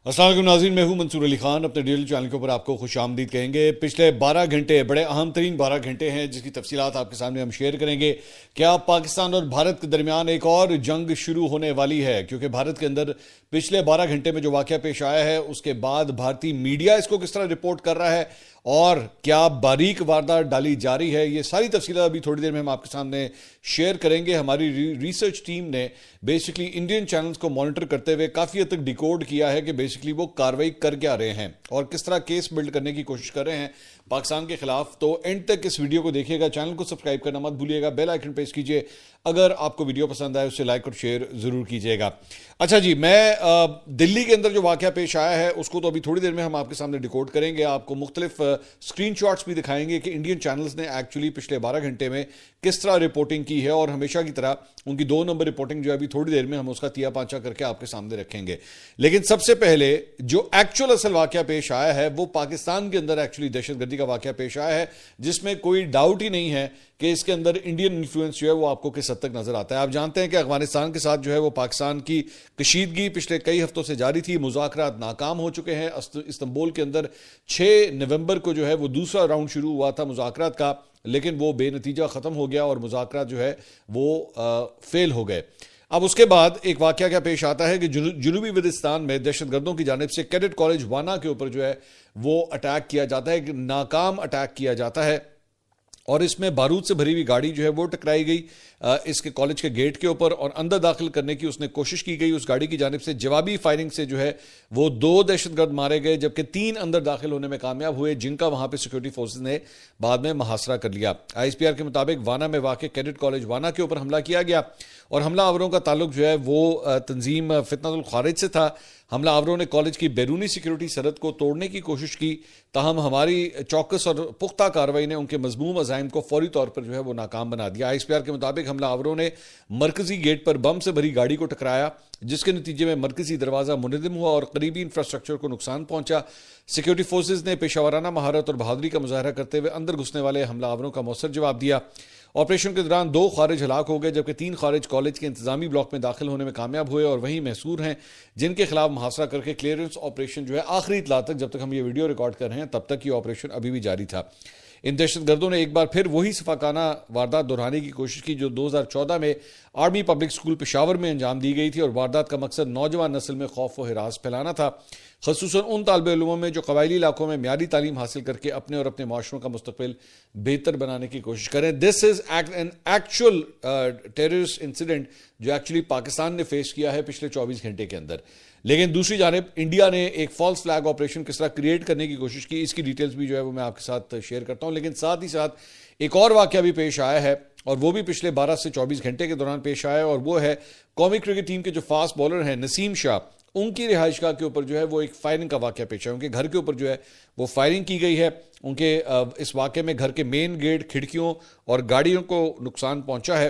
السلام علیکم ناظرین، میں ہوں منصور علی خان۔ اپنے ڈیل چینل کے اوپر آپ کو خوش آمدید کہیں گے۔ پچھلے 12 گھنٹے بڑے اہم ترین 12 گھنٹے ہیں جس کی تفصیلات آپ کے سامنے ہم شیئر کریں گے۔ کیا پاکستان اور بھارت کے درمیان ایک اور جنگ شروع ہونے والی ہے؟ کیونکہ بھارت کے اندر پچھلے 12 گھنٹے میں جو واقعہ پیش آیا ہے اس کے بعد بھارتی میڈیا اس کو کس طرح رپورٹ کر رہا ہے اور کیا باریک واردات ڈالی جا رہی ہے، یہ ساری تفصیلات ابھی تھوڑی دیر میں ہم آپ کے سامنے شیئر کریں گے۔ ہماری ریسرچ ٹیم نے بیسکلی انڈین چینلز کو مانیٹر کرتے ہوئے کافی حد تک ڈیکوڈ کیا ہے کہ بیسکلی وہ کاروائی کر کیا رہے ہیں اور کس طرح کیس بلڈ کرنے کی کوشش کر رہے ہیں پاکستان کے خلاف۔ تو اینڈ تک اس ویڈیو کو دیکھیے گا، چینل کو سبسکرائب کرنا مت بھولیے گا، بیل آئیکن پریس کیجئے، اگر آپ کو ویڈیو پسند آئے اسے لائک اور شیئر ضرور کیجئے گا۔ اچھا جی، میں دلی کے اندر جو واقعہ پیش آیا ہے اس کو تو ابھی تھوڑی دیر میں ہم آپ کے سامنے ڈیکوڈ کریں گے، آپ کو مختلف اسکرین شاٹس بھی دکھائیں گے کہ انڈین چینلز نے ایکچولی پچھلے 12 گھنٹے میں کس طرح رپورٹنگ کی ہے، اور ہمیشہ کی طرح ان کی 2 نمبر رپورٹنگ جو ہے ابھی تھوڑی دیر میں ہم اس کا تیا پانچا کر کے آپ کے سامنے رکھیں گے۔ لیکن سب سے پہلے جو ایکچوئل اصل واقعہ پیش آیا ہے وہ پاکستان کے اندر ایکچولی دہشت گردی کا واقعہ پیش آیا ہے، جس میں کوئی ڈاؤٹ ہی نہیں ہے کہ اس کے اندر انڈین انفلوئنس جو ہے وہ آپ کو کس حد تک نظر آتا ہے۔ آپ جانتے ہیں کہ افغانستان کے ساتھ جو ہے وہ پاکستان کی کشیدگی پچھلے کئی ہفتوں سے جاری تھی، مذاکرات ناکام ہو چکے ہیں۔ استنبول کے اندر 6 نومبر کو جو ہے وہ دوسرا راؤنڈ شروع ہوا تھا مذاکرات کا، لیکن وہ بے نتیجہ ختم ہو گیا اور مذاکرات جو ہے وہ فیل ہو گئے۔ اب اس کے بعد ایک واقعہ کیا پیش آتا ہے کہ جنوبی وزیرستان میں دہشت گردوں کی جانب سے کیڈٹ کالج وانا کے اوپر جو ہے وہ اٹیک کیا جاتا ہے، ناکام اٹیک کیا جاتا ہے، اور اس میں بارود سے بھری ہوئی گاڑی جو ہے وہ ٹکرائی گئی اس کے کالج کے گیٹ کے اوپر، اور اندر داخل کرنے کی اس نے کوشش کی گئی۔ اس گاڑی کی جانب سے جوابی فائرنگ سے جو ہے وہ 2 دہشت گرد مارے گئے، جبکہ 3 اندر داخل ہونے میں کامیاب ہوئے، جن کا وہاں پہ سیکورٹی فورسز نے بعد میں محاصرہ کر لیا۔ ISPR کے مطابق وانا میں واقع کیڈٹ کالج وانا کے اوپر حملہ کیا گیا، اور حملہ آوروں کا تعلق جو ہے وہ تنظیم فتنۃ الخوارج سے تھا۔ حملہ آوروں نے کالج کی بیرونی سیکیورٹی سرحد کو توڑنے کی کوشش کی، تاہم ہماری چوکس اور پختہ کارروائی نے ان کے مذموم عزائم کو فوری طور پر جو ہے وہ ناکام بنا دیا۔ ISPR کے مطابق حملہ آوروں نے مرکزی گیٹ پر بم سے بھری گاڑی کو ٹکرایا، جس کے نتیجے میں مرکزی دروازہ منہدم ہوا اور قریبی انفراسٹرکچر کو نقصان پہنچا۔ سیکیورٹی فورسز نے پیشہ ورانہ مہارت اور بہادری کا مظاہرہ کرتے ہوئے اندر گھسنے والے حملہ آوروں کا مؤثر جواب دیا۔ آپریشن کے دوران 2 خارج ہلاک ہو گئے، جبکہ 3 خارج کالج کے انتظامی بلاک میں داخل ہونے میں کامیاب ہوئے اور وہیں محصور ہیں، جن کے خلاف محاصرہ کر کے کلیئرنس آپریشن جو ہے آخری اطلاع تک، جب تک ہم یہ ویڈیو ریکارڈ کر رہے ہیں تب تک یہ آپریشن ابھی بھی جاری تھا۔ ان دہشت گردوں نے ایک بار پھر وہی سفاکانہ واردات دہرانے کی کوشش کی جو 2014 میں آرمی پبلک اسکول پشاور میں انجام دی گئی تھی، اور واردات کا مقصد نوجوان نسل میں خوف و ہراس پھیلانا تھا، خصوصاً ان طالب علموں میں جو قبائلی علاقوں میں معیاری تعلیم حاصل کر کے اپنے اور اپنے معاشروں کا مستقبل بہتر بنانے کی کوشش کریں۔ This is an actual terrorist incident جو ایکچولی پاکستان نے فیس کیا ہے پچھلے 24 گھنٹے کے اندر۔ لیکن دوسری جانب انڈیا نے ایک فالس فلیگ آپریشن کس طرح کریٹ کرنے کی کوشش کی، اس کی ڈیٹیلز بھی جو ہے وہ میں آپ کے ساتھ شیئر کرتا ہوں۔ لیکن ساتھ ہی ساتھ ایک اور واقعہ بھی پیش آیا ہے، اور وہ بھی پچھلے 12 سے 24 گھنٹے کے دوران پیش آیا ہے، اور وہ ہے قومی کرکٹ ٹیم کے جو فاسٹ بالر ہیں نسیم شاہ، ان کی رہائش گاہ کے اوپر جو ہے وہ ایک فائرنگ کا واقعہ پیش آیا۔ ان کے گھر کے اوپر جو ہے وہ فائرنگ کی گئی ہے۔ ان کے اس واقعے میں گھر کے مین گیٹ، کھڑکیوں اور گاڑیوں کو نقصان پہنچا ہے۔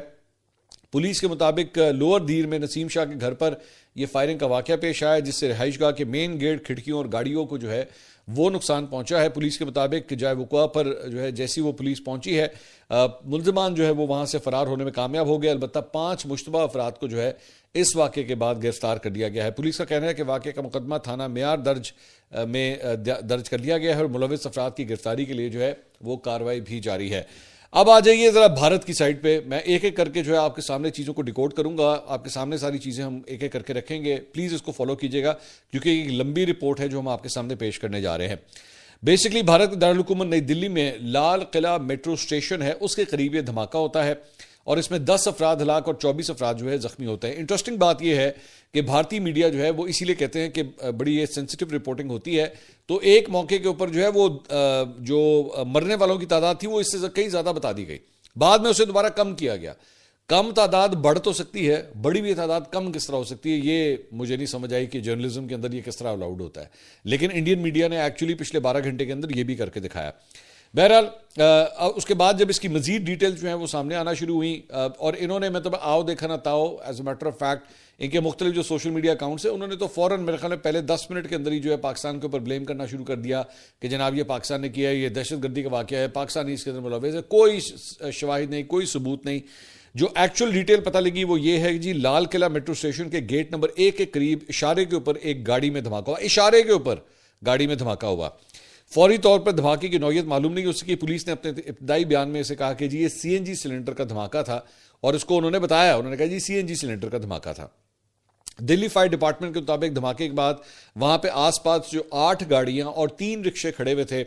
پولیس کے مطابق لوور دیر میں نسیم شاہ کے گھر پر یہ فائرنگ کا واقعہ پیش آیا، جس سے رہائش گاہ کے مین گیٹ، کھڑکیوں اور گاڑیوں کو جو ہے وہ نقصان پہنچا ہے۔ پولیس کے مطابق جائے وقوع پر جو ہے جیسی وہ پولیس پہنچی ہے، ملزمان جو ہے وہ وہاں سے فرار ہونے میں کامیاب ہو گئے، البتہ 5 مشتبہ افراد کو جو ہے اس واقعے کے بعد گرفتار کر لیا گیا ہے۔ پولیس کا کہنا ہے کہ واقعے کا مقدمہ تھانہ معیار میں درج کر لیا گیا ہے، اور ملوث افراد کی گرفتاری کے لیے جو ہے وہ کارروائی بھی جاری ہے۔ اب آ جائیے ذرا بھارت کی سائٹ پہ، میں ایک ایک کر کے جو ہے آپ کے سامنے چیزوں کو ڈیکوڈ کروں گا، آپ کے سامنے ساری چیزیں ہم ایک ایک کر کے رکھیں گے، پلیز اس کو فالو کیجیے گا کیونکہ ایک لمبی رپورٹ ہے جو ہم آپ کے سامنے پیش کرنے جا رہے ہیں۔ بیسکلی بھارت کے دارالحکومت نئی دلی میں لال قلعہ میٹرو اسٹیشن ہے، اس کے قریب یہ دھماکہ ہوتا ہے، اور اس میں 10 افراد ہلاک اور 24 افراد جو ہے زخمی ہوتے ہیں۔ انٹرسٹنگ بات یہ ہے کہ بھارتی میڈیا جو ہے وہ اسی لیے کہتے ہیں کہ بڑی یہ سینسیٹیو رپورٹنگ ہوتی ہے، تو ایک موقع کے اوپر جو ہے وہ جو مرنے والوں کی تعداد تھی وہ اس سے کئی زیادہ بتا دی گئی، بعد میں اسے دوبارہ کم کیا گیا۔ کم تعداد بڑھ تو سکتی ہے، بڑی بھی تعداد کم کس طرح ہو سکتی ہے، یہ مجھے نہیں سمجھ آئی کہ جرنلزم کے اندر یہ کس طرح الاؤڈ ہوتا ہے، لیکن انڈین میڈیا نے ایکچولی پچھلے 12 گھنٹے کے اندر یہ بھی کر کے دکھایا۔ بہرحال اس کے بعد جب اس کی مزید ڈیٹیلز جو ہیں وہ سامنے آنا شروع ہوئیں، اور انہوں نے مطلب آؤ دیکھا نہ تاؤ، as a matter of fact ان کے مختلف جو سوشل میڈیا اکاؤنٹس ہیں انہوں نے تو فوراً میرے خیال میں پہلے 10 منٹ کے اندر ہی جو ہے پاکستان کے اوپر بلیم کرنا شروع کر دیا کہ جناب یہ پاکستان نے کیا ہے، یہ دہشت گردی کا واقعہ ہے، پاکستانی اس کے اندر ملوث ہے۔ کوئی شواہد نہیں، کوئی ثبوت نہیں۔ جو ایکچوئل ڈیٹیل پتہ لگی وہ یہ ہے کہ جی لال قلعہ میٹرو اسٹیشن کے گیٹ نمبر 1 کے قریب اشارے کے اوپر ایک گاڑی میں دھماکہ ہوا. اشارے کے اوپر گاڑی میں دھماکہ ہوا. فوری طور پر دھماکے کی نوعیت معلوم نہیں. اس کی پولیس نے اپنے ابتدائی بیان میں اسے کہا کہ جی یہ CNG سلنڈر کا دھماکہ تھا, اور اس کو انہوں نے بتایا, انہوں نے کہا جی CNG سلنڈر کا دھماکہ تھا. دلی فائر ڈپارٹمنٹ کے مطابق دھماکے کے بعد وہاں پہ آس پاس جو 8 گاڑیاں اور 3 رکشے کھڑے ہوئے تھے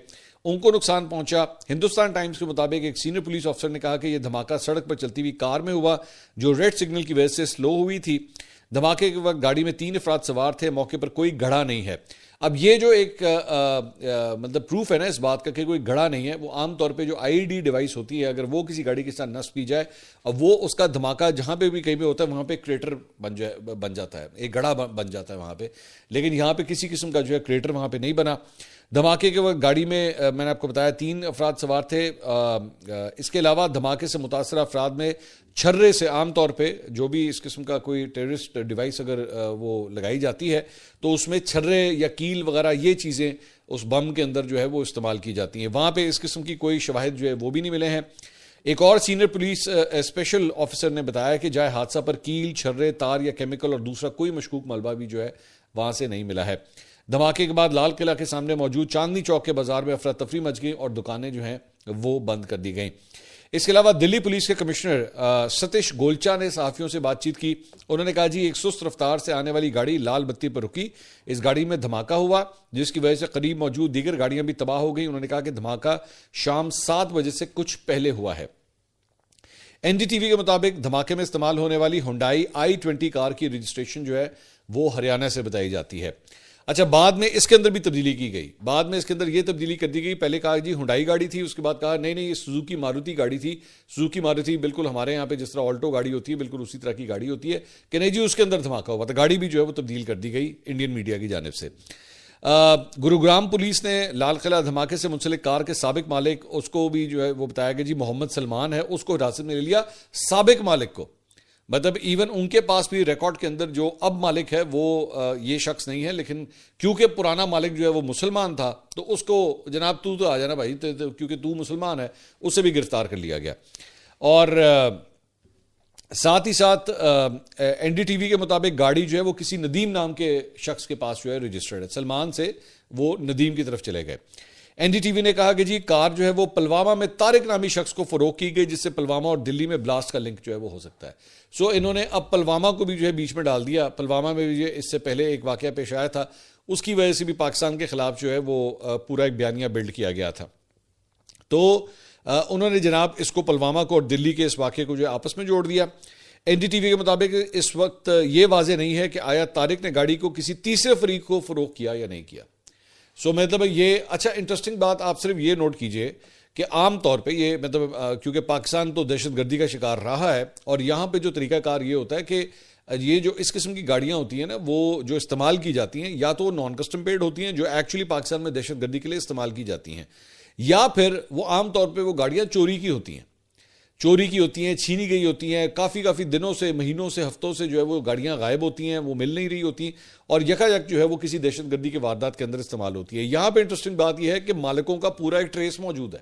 ان کو نقصان پہنچا. ہندوستان ٹائمز کے مطابق ایک سینئر پولیس افسر نے کہا کہ یہ دھماکہ سڑک پر چلتی ہوئی کار میں ہوا جو ریڈ سگنل کی وجہ سے سلو ہوئی تھی. دھماکے کے وقت گاڑی میں 3 افراد سوار تھے. موقع پر کوئی گڑھا نہیں ہے. اب یہ جو ایک مطلب پروف ہے نا اس بات کا کہ کوئی گڑھا نہیں ہے, وہ عام طور پہ جو IED ڈیوائس ہوتی ہے اگر وہ کسی گاڑی کے ساتھ نصب کی جائے اب وہ اس کا دھماکہ جہاں پہ بھی کہیں پہ ہوتا ہے وہاں پہ کریٹر بن جاتا ہے, ایک گڑھا بن جاتا ہے وہاں پہ, لیکن یہاں پہ کسی قسم کا جو ہے کریٹر وہاں پہ نہیں بنا. دھماکے کے وقت گاڑی میں میں نے آپ کو بتایا 3 افراد سوار تھے. اس کے علاوہ دھماکے سے متاثرہ افراد میں چھرے سے, عام طور پہ جو بھی اس قسم کا کوئی ٹیررسٹ ڈیوائس اگر وہ لگائی جاتی ہے تو اس میں چھرے یا کیل وغیرہ یہ چیزیں اس بم کے اندر جو ہے وہ استعمال کی جاتی ہیں. وہاں پہ اس قسم کی کوئی شواہد جو ہے وہ بھی نہیں ملے ہیں. ایک اور سینئر پولیس اسپیشل آفیسر نے بتایا کہ جائے حادثہ پر کیل, چھرے, تار یا کیمیکل اور دوسرا کوئی مشکوک ملبہ بھی جو ہے وہاں سے نہیں ملا ہے. دھماکے کے بعد لال قلعہ کے سامنے موجود چاندنی چوک کے بازار میں افراتفری مچ گئی اور دکانیں جو ہیں وہ بند کر دی گئیں. اس کے علاوہ دلی پولیس کے کمشنر ستیش گولچا نے صحافیوں سے بات چیت کی. انہوں نے کہا جی ایک سست رفتار سے آنے والی گاڑی لال بتی پر رکی, اس گاڑی میں دھماکہ ہوا جس کی وجہ سے قریب موجود دیگر گاڑیاں بھی تباہ ہو گئی. انہوں نے کہا کہ دھماکہ شام 7 بجے سے کچھ پہلے ہوا ہے. NDTV کے مطابق دھماکے میں استعمال ہونے والی ہنڈائی i20 کار کی رجسٹریشن جو ہے وہ ہریانہ سے بتائی جاتی ہے. اچھا, بعد میں اس کے اندر بھی تبدیلی کی گئی. بعد میں اس کے اندر یہ تبدیلی کر دی گئی. پہلے کہا جی ہنڈائی گاڑی تھی, اس کے بعد کہا نہیں یہ سوزوکی ماروتی گاڑی تھی. سوزوکی ماروتی بالکل ہمارے یہاں پہ جس طرح آلٹو گاڑی ہوتی ہے بالکل اسی طرح کی گاڑی ہوتی ہے کہ نہیں جی اس کے اندر دھماکہ ہوا. تو گاڑی بھی جو ہے وہ تبدیل کر دی گئی انڈین میڈیا کی جانب سے. گروگرام پولیس نے لال قلعہ دھماکے سے منسلک کار کے سابق مالک, اس کو بھی جو ہے وہ بتایا کہ جی محمد سلمان ہے, اس کو حراست میں لے لیا. سابق مالک کو مطلب ایون ان کے پاس بھی ریکارڈ کے اندر جو اب مالک ہے وہ یہ شخص نہیں ہے, لیکن کیونکہ پرانا مالک جو ہے وہ مسلمان تھا تو اس کو جناب تو آ جانا بھائی کیونکہ تو مسلمان ہے, اسے بھی گرفتار کر لیا گیا. اور ساتھ ہی ساتھ NDTV کے مطابق گاڑی جو ہے وہ کسی ندیم نام کے شخص کے پاس جو ہے رجسٹرڈ ہے. سلمان سے وہ ندیم کی طرف چلے گئے. NDTV نے کہا کہ جی کار جو ہے وہ پلوامہ میں طارق نامی شخص کو فروخت کی گئی جس سے پلوامہ اور دلی میں بلاسٹ کا لنک جو ہے وہ ہو سکتا ہے. سو انہوں نے اب پلوامہ کو بھی جو ہے بیچ میں ڈال دیا. پلوامہ میں بھی اس سے پہلے ایک واقعہ پیش آیا تھا, اس کی وجہ سے بھی پاکستان کے خلاف جو ہے وہ پورا ایک بیانیہ بلڈ کیا گیا تھا. تو انہوں نے جناب اس کو پلوامہ کو اور دلی کے اس واقعے کو جو ہے آپس میں جوڑ دیا. NDTV کے مطابق اس وقت یہ واضح نہیں ہے کہ آیا طارق نے گاڑی کو کسی تیسرے فریق کو فروخت کیا یا نہیں کیا. سو مطلب یہ اچھا انٹرسٹنگ بات آپ صرف یہ نوٹ کیجئے کہ عام طور پہ یہ مطلب کیونکہ پاکستان تو دہشت گردی کا شکار رہا ہے اور یہاں پہ جو طریقہ کار یہ ہوتا ہے کہ یہ جو اس قسم کی گاڑیاں ہوتی ہیں نا وہ جو استعمال کی جاتی ہیں یا تو وہ نان کسٹم پیڈ ہوتی ہیں جو ایکچولی پاکستان میں دہشت گردی کے لیے استعمال کی جاتی ہیں, یا پھر وہ عام طور پہ وہ گاڑیاں چوری کی ہوتی ہیں, چھینی گئی ہوتی ہیں, کافی دنوں سے, مہینوں سے, ہفتوں سے جو ہے وہ گاڑیاں غائب ہوتی ہیں, وہ مل نہیں رہی ہوتی اور یکایک جو ہے وہ کسی دہشت گردی کے واردات کے اندر استعمال ہوتی ہے. یہاں پہ انٹرسٹنگ بات یہ ہے کہ مالکوں کا پورا ایک ٹریس موجود ہے.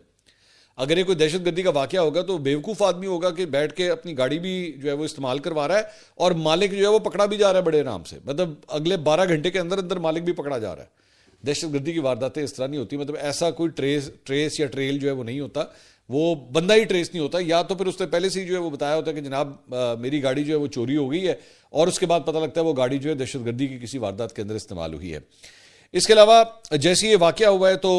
اگر یہ کوئی دہشت گردی کا واقعہ ہوگا تو بیوقوف آدمی ہوگا کہ بیٹھ کے اپنی گاڑی بھی جو ہے وہ استعمال کروا رہا ہے اور مالک جو ہے وہ پکڑا بھی جا رہا ہے بڑے آرام سے, مطلب اگلے 12 گھنٹے کے اندر مالک بھی پکڑا جا رہا ہے. دہشت گردی کی وارداتیں اس طرح نہیں ہوتی, مطلب ایسا کوئی ٹریس یا ٹریل جو ہے وہ نہیں ہوتا, وہ بندہ ہی ٹریس نہیں ہوتا, یا تو پھر اس نے پہلے سے ہی جو ہے وہ بتایا ہوتا ہے کہ جناب میری گاڑی جو ہے وہ چوری ہو گئی ہے اور اس کے بعد پتہ لگتا ہے وہ گاڑی جو ہے دہشت گردی کی کسی واردات کے اندر استعمال ہوئی ہے. اس کے علاوہ جیسے یہ واقعہ ہوا ہے تو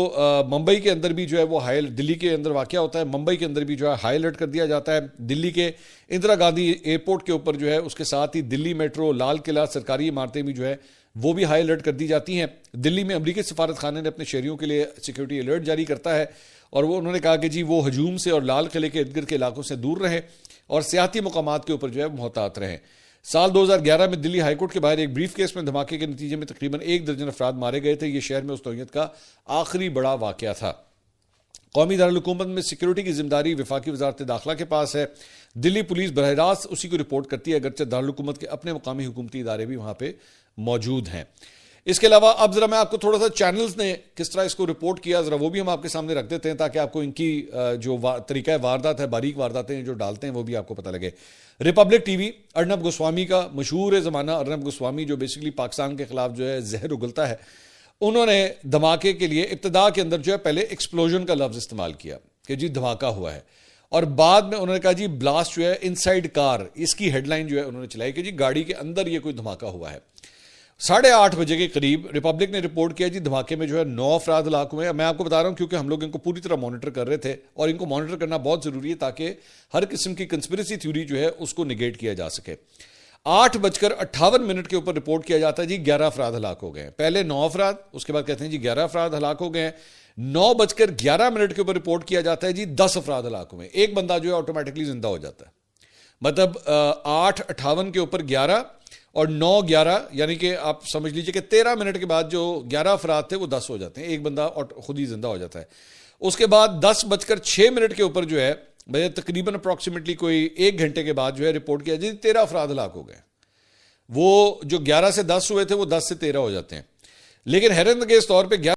ممبئی کے اندر بھی جو ہے وہ دلی کے اندر واقعہ ہوتا ہے, ممبئی کے اندر بھی جو ہے ہائی الرٹ کر دیا جاتا ہے. دلی کے اندرا گاندھی ایئرپورٹ کے اوپر جو ہے اس کے ساتھ ہی دلی میٹرو, لال قلعہ, سرکاری عمارتیں بھی جو ہے وہ بھی ہائی الرٹ کر دی جاتی ہیں. دلی میں امریکی سفارت خانے نے اپنے شہریوں کے لیے سیکیورٹی الرٹ جاری کرتا ہے اور وہ انہوں نے کہا کہ جی وہ ہجوم سے اور لال قلعے کے ارد گرد کے علاقوں سے دور رہیں اور سیاحتی مقامات کے اوپر جو ہے محتاط رہیں. سال 2011 میں دلی ہائی کورٹ کے باہر ایک بریف کیس میں دھماکے کے نتیجے میں تقریباً 1 درجن افراد مارے گئے تھے. یہ شہر میں اس نوعیت کا آخری بڑا واقعہ تھا. قومی دارالحکومت میں سیکیورٹی کی ذمہ داری وفاقی وزارت داخلہ کے پاس ہے. دلی پولیس براہ راست اسی کو رپورٹ کرتی ہے, اگرچہ دارالحکومت کے اپنے مقامی حکومتی ادارے بھی وہاں پہ موجود ہیں. اس کے علاوہ اب ذرا میں آپ کو تھوڑا سا چینلز نے کس طرح اس کو رپورٹ کیا ذرا وہ بھی ہم آپ کے سامنے رکھ دیتے ہیں تاکہ آپ کو ان کی جو طریقہ واردات ہے، باریک وارداتیں جو ڈالتے ہیں وہ بھی آپ کو پتہ لگے۔ Republic T V, Arnab Goswami کا مشہور زمانہ، ارنب گوسوامی جو بیسیکلی پاکستان کے خلاف جو ہے زہر اگلتا ہے، انہوں نے دھماکے کے لیے ابتدا کے اندر جو ہے پہلے ایکسپلوژن کا لفظ استعمال کیا کہ جی دھماکہ ہوا ہے، اور بعد میں انہوں نے کہا جی بلاسٹ جو ہے انسائیڈ کار، اس کی ہیڈ لائن جو ہے انہوں نے چلائی کہ جی گاڑی کے اندر یہ کوئی دھماکہ ہوا ہے۔ 8:30 بجے کے قریب ریپبلک نے رپورٹ کیا جی دھماکے میں جو ہے 9 افراد ہلاک ہوئے ہیں۔ میں آپ کو بتا رہا ہوں کیونکہ ہم لوگ ان کو پوری طرح مانیٹر کر رہے تھے، اور ان کو مانیٹر کرنا بہت ضروری ہے تاکہ ہر قسم کی کنسپریسی تھیوری جو ہے اس کو نگیٹ کیا جا سکے۔ 8:58 کے اوپر رپورٹ کیا جاتا ہے جی 11 افراد ہلاک ہو گئے ہیں۔ پہلے 9 افراد، اس کے بعد کہتے ہیں جی 11 افراد ہلاک ہو گئے ہیں۔ 9:11 کے اوپر رپورٹ کیا جاتا ہے جی 10 افراد ہلاک ہوئے ہیں۔ ایک بندہ جو ہے آٹومیٹکلی زندہ ہو جاتا ہے، مطلب 8:58 کے اوپر 11 اور 9:11، یعنی کہ آپ سمجھ لیجئے کہ 13 منٹ کے بعد جو 11 افراد تھے وہ 10 ہو جاتے ہیں، ایک بندہ خود ہی زندہ ہو جاتا ہے۔ اس کے بعد 10:06 کے اوپر جو ہے تقریباً اپروکسیمیٹلی کوئی 1 گھنٹے کے بعد جو ہے رپورٹ کیا جی 13 افراد ہلاک ہو گئے۔ وہ جو 11 سے 10 ہوئے تھے وہ 10 سے 13 ہو جاتے ہیں، لیکن حیرت انگیز طور پہ